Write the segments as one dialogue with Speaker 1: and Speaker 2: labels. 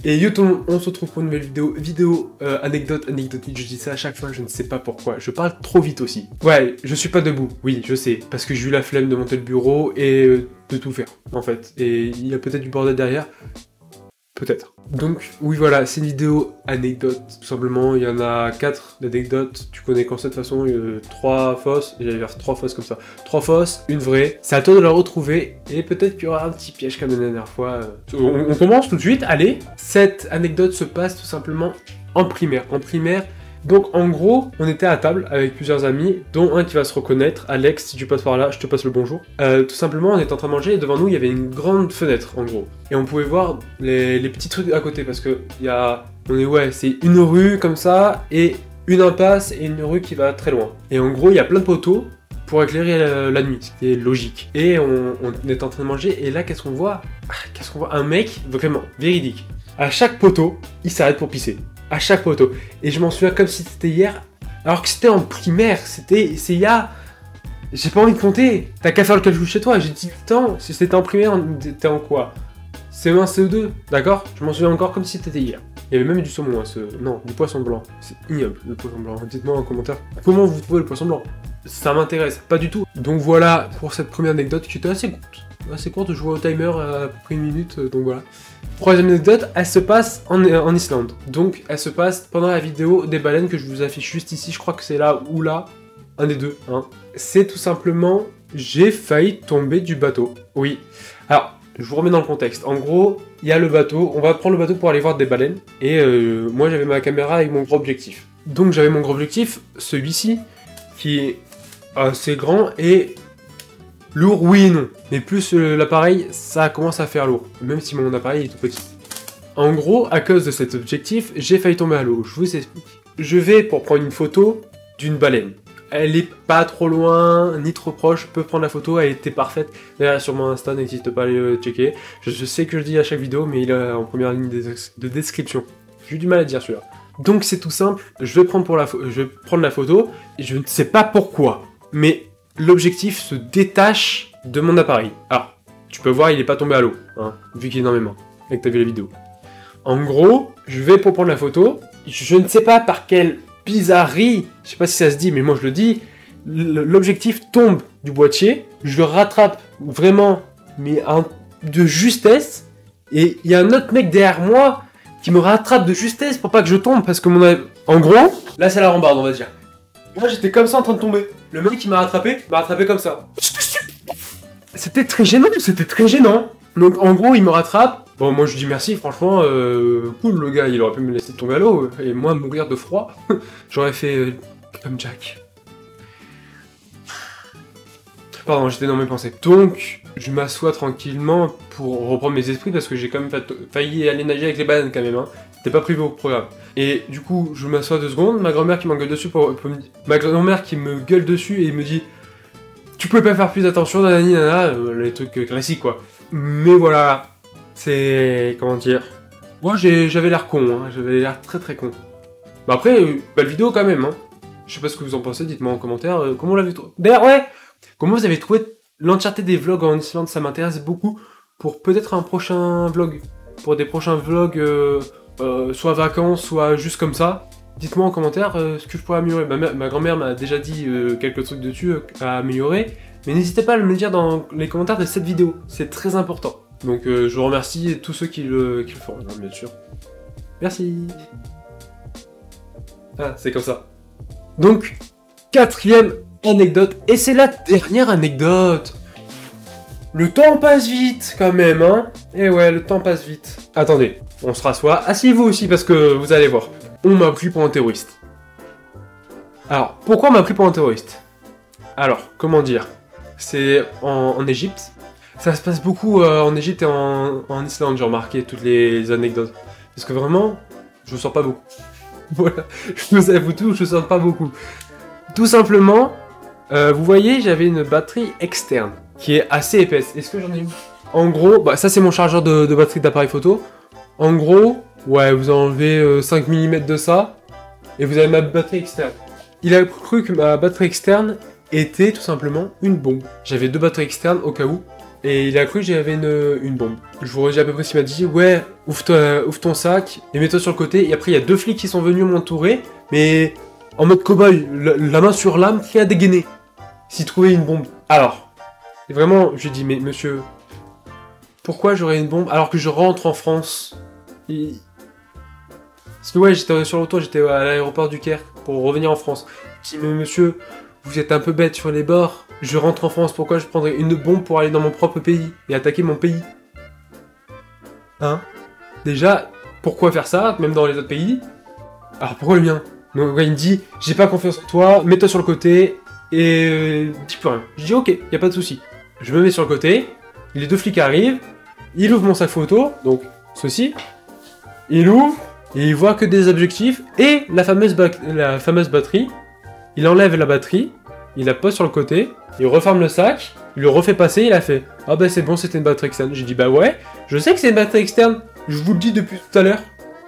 Speaker 1: Et yo tout le monde, on se retrouve pour une nouvelle vidéo anecdotique, je dis ça à chaque fois, je ne sais pas pourquoi, je parle trop vite aussi. Ouais, je suis pas debout, oui, je sais, parce que j'ai eu la flemme de monter le bureau et de tout faire, en fait. Et il y a peut-être du bordel derrière, peut-être. Donc, oui voilà, c'est une vidéo anecdote, tout simplement, il y en a 4 d'anecdotes, tu connais quand cette façon, 3 fausses, et j'allais faire 3 fausses comme ça. 3 fausses, une vraie, c'est à toi de la retrouver, et peut-être qu'il y aura un petit piège comme la dernière fois. On commence tout de suite, allez. Cette anecdote se passe tout simplement en primaire. Donc en gros, on était à table avec plusieurs amis, dont un qui va se reconnaître, Alex, si tu passes par là, je te passe le bonjour. Tout simplement, on était en train de manger et devant nous, il y avait une grande fenêtre, en gros. Et on pouvait voir les petits trucs à côté, parce que c'est une rue comme ça, et une impasse, et une rue qui va très loin. Et en gros, il y a plein de poteaux pour éclairer la nuit, ce qui est logique. Et on est en train de manger, et là, qu'est-ce qu'on voit? Un mec, vraiment, véridique. À chaque poteau, il s'arrête pour pisser. À chaque poteau. Et je m'en souviens comme si c'était hier, alors que c'était en primaire, c'est il y a... J'ai pas envie de compter. T'as qu'à faire le calcul chez toi, j'ai 18 ans, si c'était en primaire, t'es en quoi? CE1, CE2, d'accord? Je m'en souviens encore comme si c'était hier. Il y avait même du saumon, non, du poisson blanc. C'est ignoble, le poisson blanc. Dites-moi en commentaire comment vous trouvez le poisson blanc. Ça m'intéresse, pas du tout. Donc voilà pour cette première anecdote qui était assez courte. Assez courte, je vois au timer à peu près 1 minute, donc voilà. Troisième anecdote, elle se passe en Islande. Donc elle se passe pendant la vidéo des baleines que je vous affiche juste ici, je crois que c'est là ou là, un des deux. Hein. C'est tout simplement, j'ai failli tomber du bateau. Oui. Alors, je vous remets dans le contexte. En gros, il y a le bateau, on va prendre le bateau pour aller voir des baleines. Et moi j'avais ma caméra avec mon gros objectif. Donc j'avais mon gros objectif, celui-ci, qui est assez grand et... lourd, oui et non. Mais plus l'appareil, ça commence à faire lourd. Même si mon appareil est tout petit. En gros, à cause de cet objectif, j'ai failli tomber à l'eau. Je vous explique. Je vais pour prendre une photo d'une baleine. Elle est pas trop loin, ni trop proche. Je peux prendre la photo, elle était parfaite. D'ailleurs, sur mon Insta, n'hésite pas à aller checker. Je sais que je le dis à chaque vidéo, mais il est en première ligne de description. J'ai eu du mal à dire celui-là. Donc c'est tout simple. Je vais prendre la photo. Et je ne sais pas pourquoi. Mais... l'objectif se détache de mon appareil. Alors, tu peux voir, il est pas tombé à l'eau, hein, vu qu'il est dans mes mains, et que t'as vu la vidéo. En gros, je vais pour prendre la photo, je ne sais pas par quelle bizarrerie, je sais pas si ça se dit, mais moi je le dis, l'objectif tombe du boîtier, je le rattrape vraiment, mais de justesse, et il y a un autre mec derrière moi qui me rattrape de justesse pour pas que je tombe, parce que en gros, là c'est la rambarde, on va dire. Moi j'étais comme ça en train de tomber. Le mec qui m'a rattrapé comme ça. C'était très gênant, Donc en gros il me rattrape. Bon moi je dis merci, franchement, cool le gars, il aurait pu me laisser tomber à l'eau et moi mourir de froid. J'aurais fait comme Jack. Pardon, j'étais dans mes pensées. Donc je m'assois tranquillement pour reprendre mes esprits parce que j'ai quand même failli aller nager avec les bananes quand même. Hein. C'était pas prévu au programme. Et du coup, je m'assois 2 secondes, ma grand-mère qui m'engueule dessus ma grand-mère qui me gueule dessus et me dit tu pouvais pas faire plus attention, nanani, nanana, les trucs classiques quoi. Mais voilà, c'est... comment dire... Moi j'avais l'air con, hein, j'avais l'air très con. Bah après, belle vidéo quand même, hein. Je sais pas ce que vous en pensez, dites-moi en commentaire, comment vous l'avez trouvé. D'ailleurs, ouais, comment vous avez trouvé l'entièreté des vlogs en Islande, ça m'intéresse beaucoup pour peut-être un prochain vlog. Pour des prochains vlogs... soit vacances, soit juste comme ça. Dites-moi en commentaire ce que je pourrais améliorer. Ma grand-mère m'a déjà dit quelques trucs dessus à améliorer, mais n'hésitez pas à me le dire dans les commentaires de cette vidéo, c'est très important. Donc je vous remercie tous ceux qui le font, bien sûr. Merci. Ah, c'est comme ça. Donc, 4e anecdote, et c'est la dernière anecdote. Le temps passe vite quand même, hein. Et ouais, le temps passe vite. Attendez. On se rassoit. Asseyez-vous aussi parce que vous allez voir. On m'a pris pour un terroriste. Alors, pourquoi on m'a pris pour un terroriste? Alors, comment dire? C'est en Égypte. Ça se passe beaucoup en Égypte et en Islande, j'ai remarqué toutes les anecdotes. Parce que vraiment, je sors pas beaucoup. Voilà, je vous avoue tout, je sors pas beaucoup. Tout simplement, vous voyez, j'avais une batterie externe qui est assez épaisse. Est-ce que j'en ai une? En gros, bah, ça c'est mon chargeur de batterie d'appareil photo. En gros, ouais, vous enlevez 5 mm de ça, et vous avez ma batterie externe. Il a cru que ma batterie externe était tout simplement une bombe. J'avais 2 batteries externes au cas où, et il a cru que j'avais une bombe. Je vous redis à peu près ce qu'il m'a dit. Ouais, ouvre ton sac et mets-toi sur le côté. Et après, il y a 2 flics qui sont venus m'entourer, mais en mode cow-boy, la main sur l'âme, qui a dégainé. S'il trouvait une bombe. Alors, et vraiment, je lui ai dit, mais monsieur, pourquoi j'aurais une bombe alors que je rentre en France? Parce que ouais, j'étais sur l'auto, j'étais à l'aéroport du Caire pour revenir en France. Je dis, mais monsieur, vous êtes un peu bête sur les bords. Je rentre en France, pourquoi je prendrais une bombe pour aller dans mon propre pays et attaquer mon pays? Hein? Déjà, pourquoi faire ça, même dans les autres pays? Alors pourquoi le mien? Donc ouais, il me dit, j'ai pas confiance en toi, mets-toi sur le côté et dis plus rien. Je dis ok, y a pas de souci. Je me mets sur le côté, les 2 flics arrivent, il ouvre mon sac photo, donc ceci, il ouvre, et il voit que des objectifs et la fameuse batterie. Il enlève la batterie, il la pose sur le côté, il referme le sac, il le refait passer, il a fait « Ah bah c'est bon, c'était une batterie externe ». J'ai dit « Bah ouais, je sais que c'est une batterie externe, je vous le dis depuis tout à l'heure ».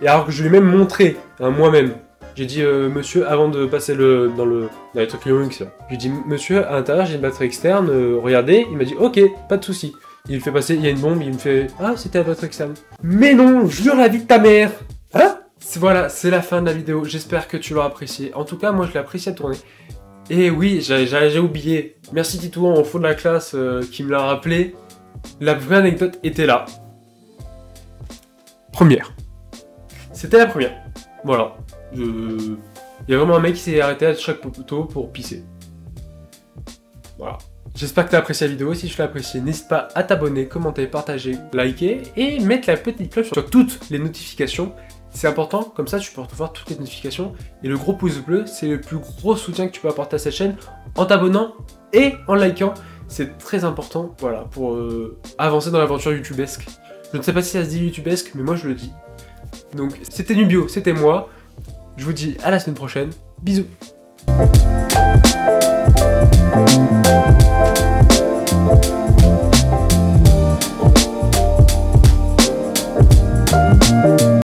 Speaker 1: Et alors que je lui ai même montré, hein, moi-même. J'ai dit monsieur, avant de passer dans les trucs Linux, là. J'ai dit « Monsieur, à l'intérieur j'ai une batterie externe, regardez ». Il m'a dit « Ok, pas de souci ». Il fait passer, il y a une bombe, il me fait « Ah, c'était la batterie externe ». Mais non, jure la vie de ta mère. Hein? Voilà, c'est la fin de la vidéo, j'espère que tu l'auras apprécié. En tout cas, moi je l'ai apprécié à tourner. Et oui, j'ai oublié. Merci Titouan au fond de la classe qui me l'a rappelé. La vraie anecdote était là. Première. C'était la première. Voilà. Il y a vraiment un mec qui s'est arrêté à chaque poteau pour pisser. Voilà. J'espère que tu as apprécié la vidéo. Si tu l'as apprécié, n'hésite pas à t'abonner, commenter, partager, liker et mettre la petite cloche sur toutes les notifications. C'est important, comme ça tu peux recevoir toutes les notifications. Et le gros pouce bleu, c'est le plus gros soutien que tu peux apporter à cette chaîne en t'abonnant et en likant. C'est très important, voilà, pour avancer dans l'aventure youtubesque. Je ne sais pas si ça se dit youtubesque, mais moi je le dis. Donc c'était Nubio, c'était moi. Je vous dis à la semaine prochaine. Bisous.